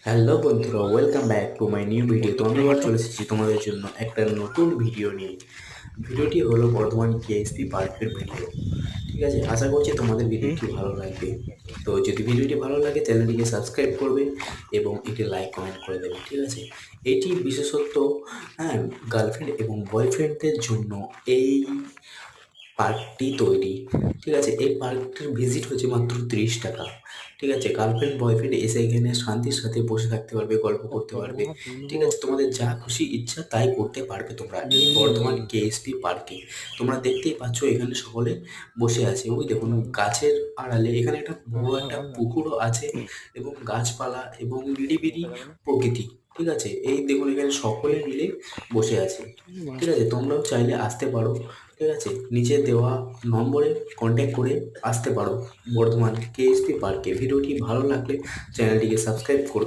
Hello বন্ধুরা, welcome back to my new video. তো আমি আবার চলে এসেছি তোমাদের জন্য একটা নতুন ভিডিও নিয়ে। ভিডিওটি হলো বর্ধমান কেএসপি পার্কের ভিডিও। ঠিক আছে, আশা করছি তোমাদের ভিডিওটি ভালো লাগবে। তো যদি ভিডিওটি ভালো লাগে চ্যানেলটিকে সাবস্ক্রাইব করবে এবং একটি লাইক কমেন্ট করে দেবে। ঠিক আছে, এটি বিশেষত হ্যাঁ গার্লফ্রেন্ড এবং বয়ফ্রেন্ডদের জন্য এই পার্কটি তৈরি। ঠিক আছে, এই পার্কটির ভিজিট হচ্ছে মাত্র 30 টাকা। ঠিক আছে, গার্লফ্রেন্ড বয়ফ্রেন্ড এসে এখানে শান্তির সাথে বসে থাকতে পারবে, গল্প করতে পারবে। ঠিক আছে, তোমাদের যা খুশি ইচ্ছা তাই করতে পারবে তোমরা এই বর্ধমান কেএসপি পার্কে। তোমরা দেখতেই পাচ্ছ এখানে সকলে বসে আছে। ওই দেখুন গাছের আড়ালে এখানে একটা বড় একটা পুকুরও আছে এবং গাছপালা এবং নিরিবিলি প্রকৃতি। ঠিক আছে, এই দেখুন এখানে সকলে মিলে বসে আছে। ঠিক আছে, তোমরাও চাইলে আসতে পারো। ঠিক আছে, নিচে দেওয়া নম্বরে কন্ট্যাক্ট করে আসতে পারো বর্ধমান কেএসপি পার্কে। ভিডিওটি ভালো লাগলে চ্যানেলটিকে সাবস্ক্রাইব করবে।